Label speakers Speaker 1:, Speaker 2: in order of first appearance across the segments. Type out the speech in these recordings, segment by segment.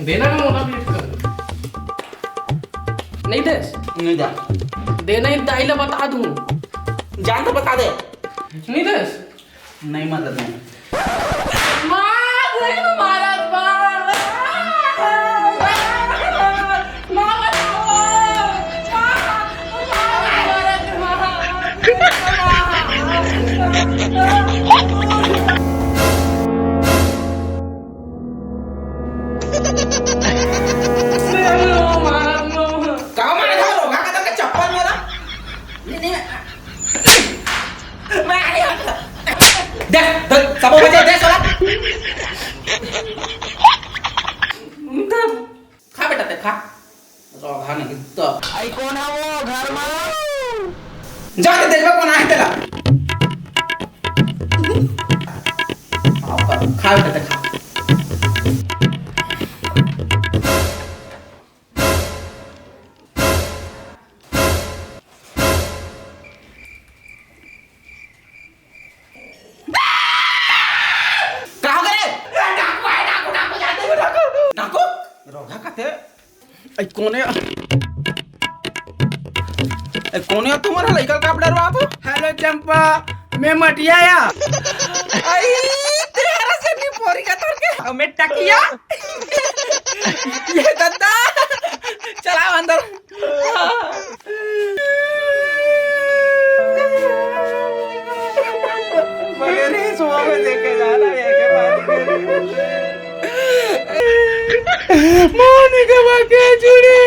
Speaker 1: देना ना मोटा पीठ कर नहीं दे
Speaker 2: नहीं जा
Speaker 1: देना ही दाइला बता दूं
Speaker 2: जान तो बता दे
Speaker 1: नहीं दे
Speaker 2: नहीं मदद नहीं सब बजे दे सोला खा बेटा ते खा रोगा नहीं तो
Speaker 3: आई कौन है वो घर में
Speaker 2: जा के देखो कौन आहे तेला खा बेटा ते खा कौन है तुम्हारा लड़का का डर बाप
Speaker 3: हेलो चंपा मैं मटियाया
Speaker 2: आई तेरा से नहीं पोरी का तर के
Speaker 3: हमें टकिया
Speaker 2: ये दद्दा चला अंदर
Speaker 3: बगैर सुबह में देखे जाना है के बात मोनिका बाके जुड़े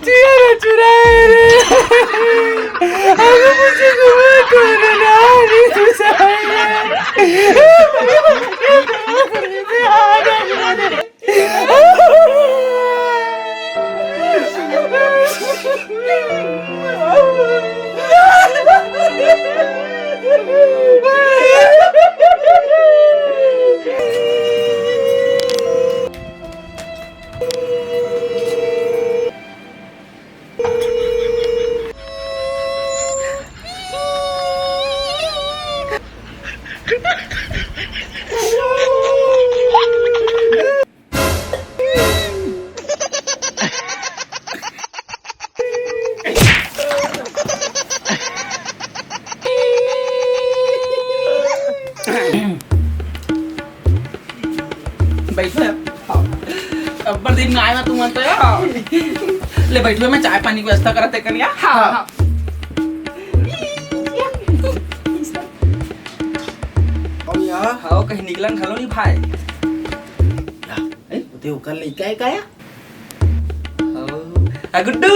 Speaker 3: चियारा चुराए रे अगर मुझे घुमा तो ना नहीं तू
Speaker 2: अब्बर दिन में आया तू मन तो यार ले बैठो मैं चाय पानी की व्यवस्था करते कनिया
Speaker 1: हाँ
Speaker 3: और यार
Speaker 2: हां कहीं निकलन खलो नहीं भाई
Speaker 3: ते कल लइका है काया
Speaker 2: आ गुड्डू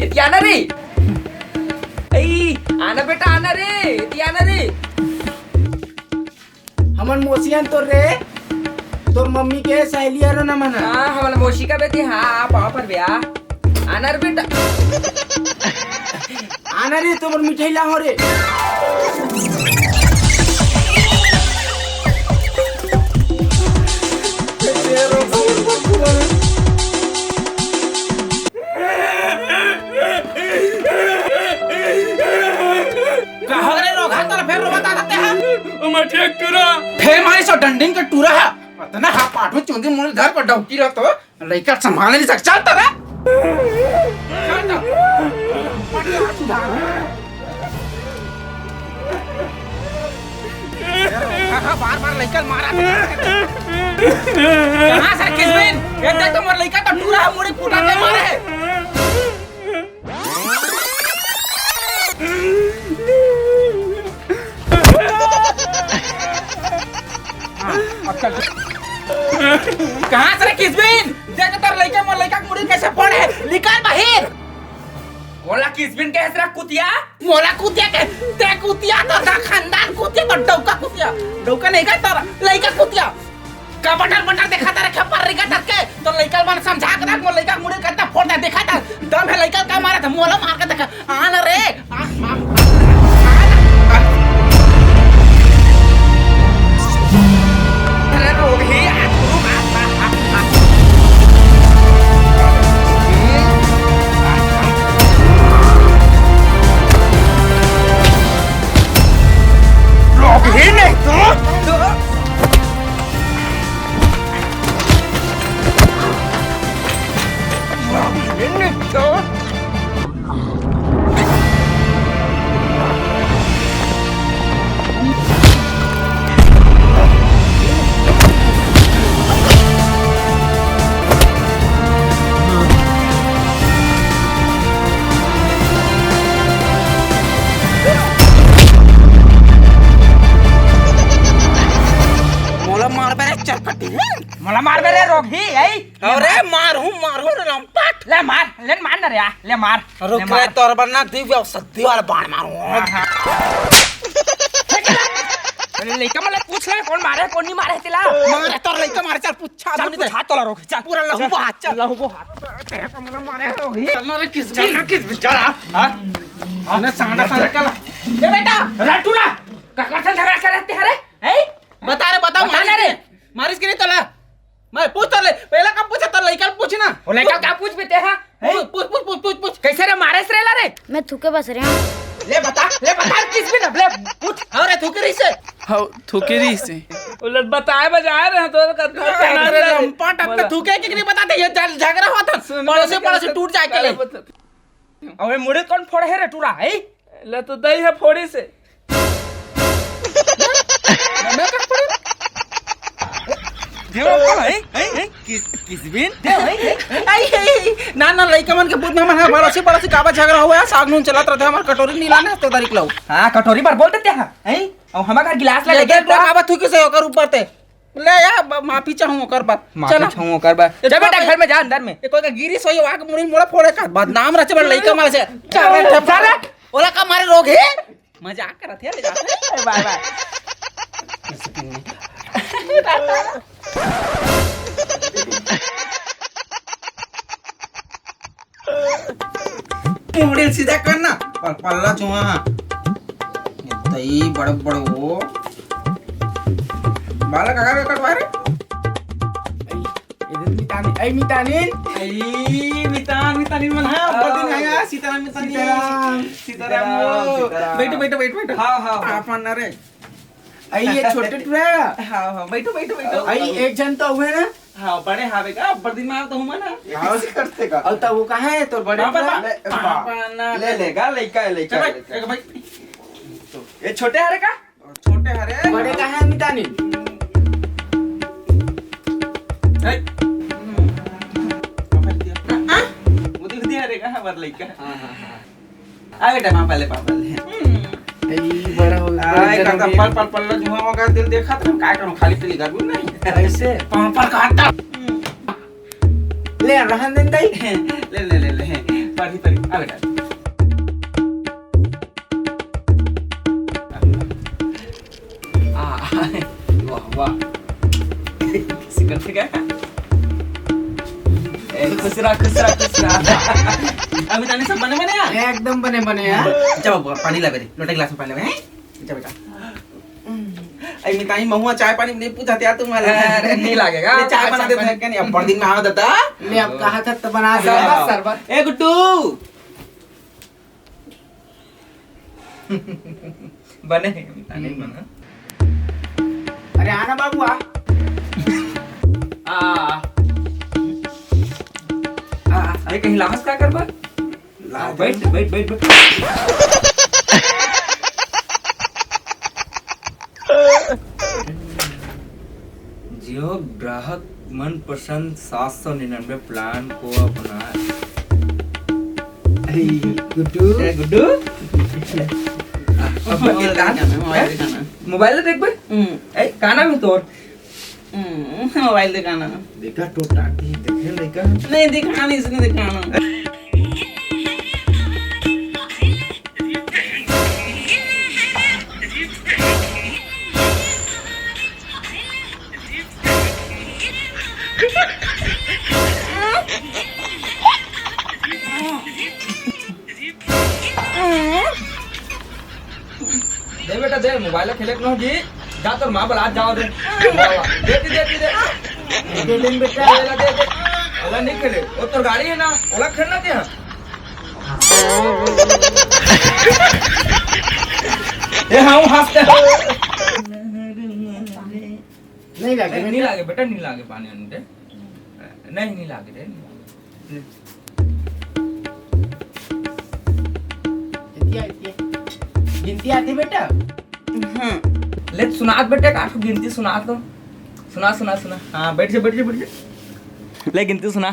Speaker 2: इति आना रे ए आना बेटा आना रे इति आना रे
Speaker 3: हमन मोसियन तो रे तोर मम्मी के सहेलिया रो ना मना
Speaker 2: हां हमारा मौसी का बेटी हां पापा पर ब्याह आना रे बेटा
Speaker 3: आना रे तोर मिठाई ला हो रे
Speaker 2: फिर मारे सो डंडिंग का टूरा है पता हा पाठो चुंदी मुझे घर पर डौकी रह तो लड़का संभाल नहीं सकता चलता रे बार बार लड़का मारा कहां से किसमें एक देख तो मोर लड़का का टूरा है मुड़ी फुटा के मारे कहां से किसबिन देख तर लइका मोर लइका मुड़ी कैसे पड़े निकाल बाहर मोला किसबिन कैसे रा कुतिया मोला कुतिया के ते कुतिया तो दा खानदान कुतिया तो डौका नहीं का तर लइका कुतिया का बटर देखा तारे खपर रे का के तो लइका मन समझा के मोर लइका मुड़ी करता फोड़ देखा ता दम है लइका का मारा था मोला मार के देखा आन रे मला मार बे रे रोगी आई अरे मारू रे लंपट ले मार ना रे ले मार रुक रे तोर बन्ना दिव्य सत्ती वाला बाण मारू अरे लइका मला पूछ ले कौन मारे कौन नहीं मारे तिला मारे तोर लइका मारे चल पूछा दे नहीं हाथ तोला रोक चल पूरा लहू हाथ चल लहू हाथ तेरे को मला मारे रोगी चल ना रे किस चल हां ने सांडा चल ए बेटा रटूला काका से झगड़ा कर रहते हैं रे हैं बता रे मारिस के नहीं तोला मैं पूछ तो ले पहला कब पूछा तो लइका पूछ ना ओ लइका क्या पूछ बेटे हां पूछ कैसे रे मारे से रे
Speaker 4: मैं थूके बस रहा हूँ।
Speaker 2: ले बता किस भी ना ले पूछ अरे थूके से
Speaker 1: हाउ थुकेरी से
Speaker 5: उलट बताए बजाए रहे तो
Speaker 2: अरे लंपट अब तो थूके के नहीं बताते ये झगड़ा हुआ था पड़ोसी टूट जाए के ले अबे मुड़े कौन फोड़ है रे टूरा है
Speaker 5: ले तो दही है फोड़ी से
Speaker 2: मैं का फोड़ देव कौन है किस बिन ना लइका मन के पूछ में हमारा पड़ोसी काबा झगड़ा हुआ है साग नून चलत रहता है हमार कटोरी नीला ना तो तारीख लो हां कटोरी पर बोल देते हैं हैं और हमारा घर गिलास ले लेके काबा थू के से होकर ऊपर ते ले या माफी चाहूं ओकर बा चल चाहूं ओकर बा जा बेटा घर में जा अंदर में कोई का गिरी सोई आके मुड़ी मोड़ा फोड़े का बदनाम रचे बड़ लइका मार से चल ओला का मारे रोग है मजाक करत है ले जा बाय बाय मुड़ी सीधा करना पल्ला चुहा तई बड़ वो बाला काका का कटवा रे
Speaker 3: मितानीन
Speaker 2: मितानीन मन है दिन आया सीताराम बैठो हां अपन रे
Speaker 3: आई ये छोटे टुरा
Speaker 2: हां बैठो
Speaker 3: आई एक जन तो हुए ना
Speaker 2: हां बड़े हावे का दिन में तो हुआ ना
Speaker 3: हां से करते का और तब वो कहां है तो बड़े
Speaker 2: ले लेगा लइका भाई ये छोटे हरे का छोटे हरे
Speaker 3: बड़े कहां है मितानीन
Speaker 2: आ बेटा मां पहले
Speaker 3: बड़ा हो
Speaker 2: पल्ला जुआ होगा दिल देखा तो काय करूं खाली पीली करूं नहीं
Speaker 3: ऐसे
Speaker 2: पर काटा
Speaker 3: ले रहन देन दई
Speaker 2: ले पढ़ी आ बेटा वाह किसी करते क्या खुश रहा अभी ताने सब बने यार
Speaker 3: एकदम बने यार
Speaker 2: जाओ पानी ला बेटे लोटे गिलास में पानी ला हैं जा बेटा आई मिताई महुआ चाय पानी नहीं पूछाते यार तुम्हारे अरे नहीं लगेगा चाय बना देते हैं क्या नहीं अब बड़ दिन में आवा देता
Speaker 3: ले अब कहा था तो बना दे
Speaker 2: शरबत ए गुड्डू बने मिताई बना
Speaker 3: अरे आना बाबू आ
Speaker 2: अरे कहीं लाहस क्या करबा बैठ जियो ग्राहक मनपसंद 799 प्लान को अपना गुड्डू मोबाइल देख भाई गाना में तोर मोबाइल दिखाना
Speaker 3: देखा टोटा देखे लइका
Speaker 2: नहीं दिखाना इसने दिखाना दे बेटा दे मोबाइल खेले को जी जा तो मां बला जाओ दे दे
Speaker 3: बेटा
Speaker 2: दे ओला नहीं खेले वो तो गाड़ी है ना ओला खेलना दे ए हां हंसते
Speaker 3: नहीं लागे
Speaker 2: बेटा नहीं लागे पानी अंदर नहीं लागे रे
Speaker 3: गिनती आती बेटा
Speaker 2: ले सुनात बेटे का गिनती सुना तो सुना हाँ बैठ जा ले गिनती सुना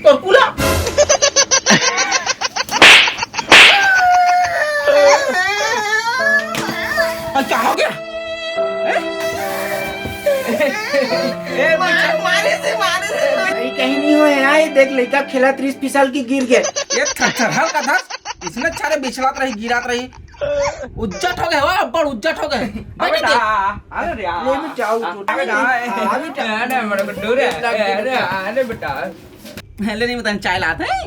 Speaker 2: तो कुला
Speaker 3: देख लड़का खेला 30 साल की गिर गए।
Speaker 2: ये थरथर का था इसने छारे बिछलात रही गिरात रही उज्जट हो गए हो बड़ उज्जट हो गए
Speaker 5: अबे ना अरे यार
Speaker 3: ले में जाओ
Speaker 5: अबे ना अरे मेरे को डर है अरे बेटा
Speaker 2: ले नहीं बताने चाय लाते हैं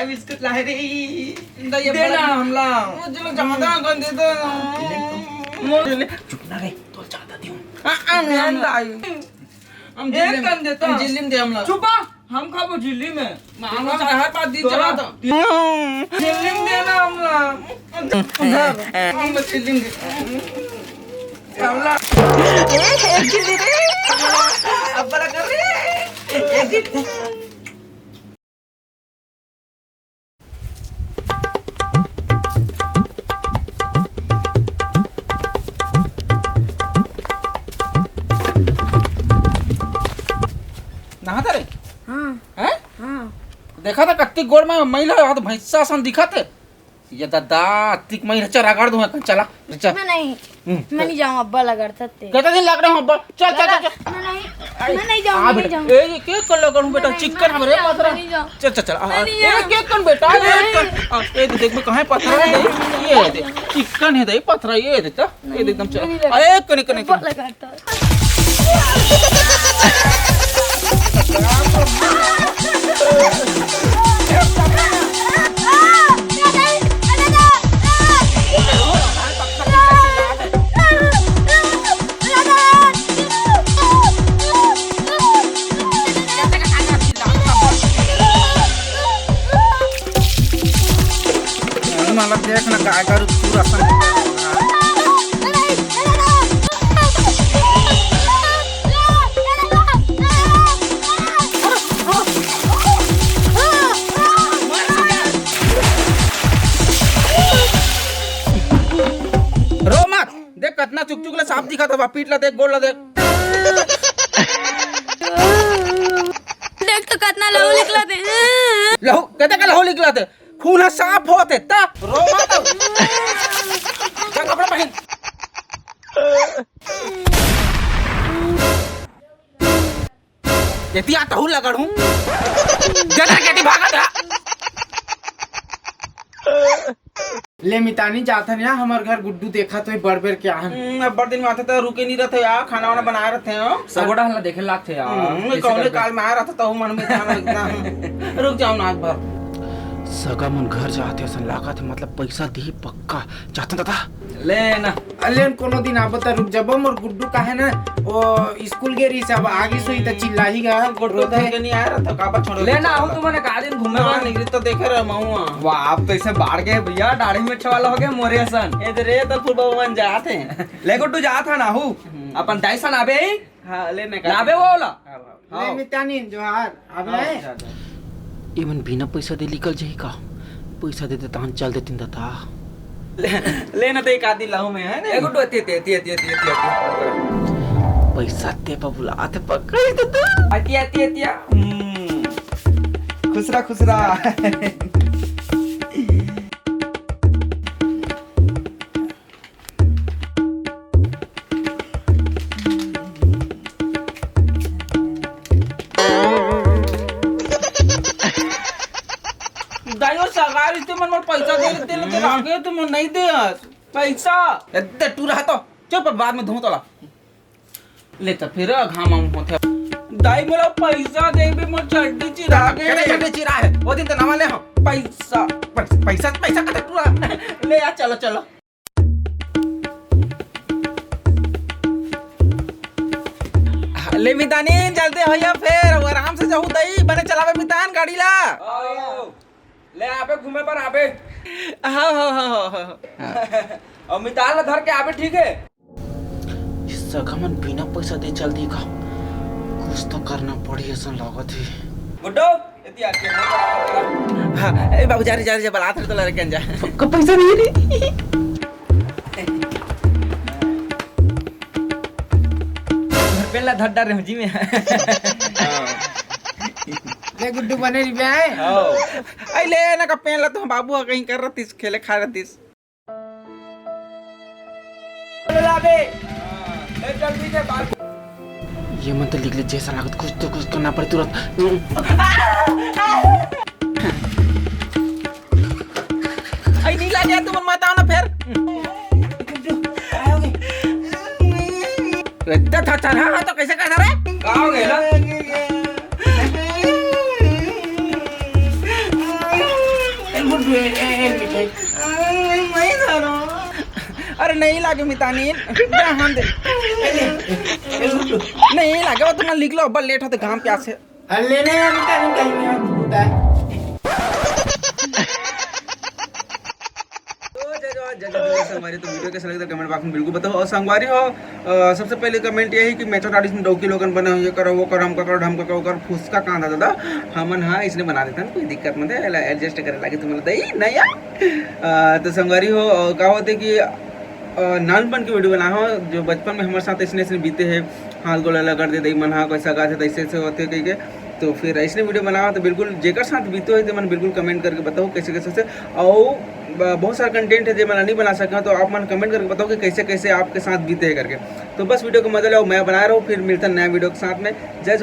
Speaker 5: बिस्कुट ला रे
Speaker 2: देना
Speaker 5: हमला
Speaker 2: मुझे ज्यादा गंदे तो चुप ना रे तो ज्यादा दियो हम
Speaker 5: कर देता
Speaker 2: जिल्ली में दे हम लोग
Speaker 5: चुपा हम खाबो झिल्ली में
Speaker 2: मांगो चाहे हर बात दी चला तो
Speaker 5: झिल्ली में देना हमला
Speaker 2: हम जिल्ली में
Speaker 5: हमला
Speaker 2: एक जिल्ली रे अब बड़ा कर रे एक जिल्ली नहाता रे हैं देखा था कत्ती गोड़ में महिला हाथ भैंसा सन दिखा थे ये दादा अत्तिक मई रचा रगड़ दूं चला रचा
Speaker 4: मैं नहीं जाऊँ अब्बा लगाता थे
Speaker 2: कितने दिन लग रहे हो अब्बा चल चल चल
Speaker 4: मैं नहीं जाऊँ
Speaker 2: बेटा ए केक कर लगा हूं बेटा चिकन हमरे पथरा चल चल चल ए केक कौन बेटा ए देख मैं कहां पथरा है ये दे चिकन है दे पथरा ये दे ये एकदम चल ए कने कने
Speaker 4: लगाता
Speaker 2: मला देख ना काय करू पूरा सन रो मत देख कितना चुक चुक ले सांप दिखा था पीट ला देख गोड़ ला देख
Speaker 4: देख तो कितना लहू निकला थे
Speaker 2: लहू कहते का लहू निकला थे खून साफ होते ता रो मत क्या कपड़ा पहन केती आता हूं लगड़ हूं जरा केती भागा था
Speaker 3: ले मितानी जाता ना हमारे घर गुड्डू देखा तो बड़ बेर क्या हम
Speaker 2: बड़ दिन में आते तो रुके नहीं रहते यार खाना वाना बनाए रहते हो
Speaker 5: सगोड़ा हल्ला देखे लाते यार
Speaker 2: कौन काल में आया रहता तो मन में ध्यान रखना रुक जाओ ना आज भर सगा मन घर जाते सन लागा थे मतलब पैसा दी पक्का चाहता था
Speaker 5: लेना
Speaker 3: अलेन कोनो दिन आबता रुक जब मोर गुड्डू का है ना वो स्कूल के रही सब आगे सोई त चिल्ला ही गा
Speaker 2: गोटो थे के नहीं आया रहता काबा छोड़
Speaker 5: लेना आओ तुमने का दिन घूमे
Speaker 2: मैं निकली तो देखे रहा माऊआ
Speaker 5: वाह आप तो ऐसे बाढ़ गए भैया दाढ़ी में वाला हो गया मोरे सन
Speaker 2: इधर तो फुल बवन जाते
Speaker 5: ले गुड्डू जा था ना हूं अपन डाइसन आबे
Speaker 2: हां लेने
Speaker 5: का आबे वो वाला
Speaker 3: ले मितानी जोहार अबे
Speaker 2: इवन बिना पैसा दे निकल जाई का पैसा दे तान चल देती था लेना तो एक आदि लाऊ में है ना
Speaker 5: गुड्डू ते
Speaker 2: पैसा ते पर बुलाते पकड़ दे
Speaker 5: अतिया खुसरा
Speaker 2: दायो सगार इते मन पैसा दे आगे तुम नहीं दे पैसा दे तू रहा तो चुप बाद में धो तोला ले तो फिर घाम होते दाई मोला पैसा दे बे मोर चड्डी चिरा के चड्डी चिरा है वो दिन तो नाम ले हम पैसा कते तू ले आ चलो ले मितानी जल्दी होया फिर आराम से जाऊ दई बने चलावे मितान गाड़ी ला
Speaker 5: ले आबे घूमे पर आबे
Speaker 2: हाँ
Speaker 5: अमिताभ ला धर के आबे ठीक है
Speaker 2: सगमन बिना पैसा दे चल दी का कुछ तो करना पड़ी ऐसा लागत है
Speaker 5: गुड्डू इतनी आके
Speaker 2: हाँ ए बाबू जा रही बलात तो लड़के जा कब पैसा नहीं रे
Speaker 5: पहला धड्डा रे जी में
Speaker 3: ले गुड्डू बने री बे
Speaker 2: आई ले ना का पेन ला तो बाबू कहीं कर रतीस खेले खा रतीस
Speaker 5: लाबे ए जल्दी से बात
Speaker 3: ये मत लिख ले, जैसा लागत कुछ तो कुछ करना पड़े तुरंत।
Speaker 2: आई नहीं लगे तुम मत आओ ना फिर। इतना था चल हाँ तो कैसे कहना रे?
Speaker 5: कहाँ हो गए ना?
Speaker 2: अरे नहीं लागे मितानी हम दे नहीं लागे वो तुम लिख लो अब लेट होते घाम प्यास से।
Speaker 3: लेने
Speaker 2: संगवारी तो वीडियो कैसा लगता है कमेंट बॉक्स में बिल्कुल बताओ। और संगवारी हो सबसे पहले कमेंट यही कि मेचो आर्टिस्ट में डौकी लोगन बने हुए करो वो करो हम करो ढम करो कर फुसका कांदा दादा हमन हाँ इसलिए बना देता कोई दिक्कत मत है एडजस्ट करे लगे तुम्हें दही नहीं यार। तो संगवारी हो क्या होते कि नानपन की वीडियो बना हो जो बचपन में हमारे साथ ऐसे बीते हैं हाल गोला लगा दे दही मन हाँ कैसा गा थे ऐसे होते कहीं के तो फिर ऐसे वीडियो बनाओ तो बिल्कुल जेकर साथ बीते हुए तो मन बिल्कुल कमेंट करके बताओ कैसे कैसे से। और बहुत सारा कंटेंट है जो मैं नहीं बना सका तो आप मन कमेंट करके बताओ कि कैसे कैसे आपके साथ बीते हैं करके। तो बस वीडियो को मजा लो मैं बना रहा हूँ फिर मिलता है नया वीडियो के साथ में। जय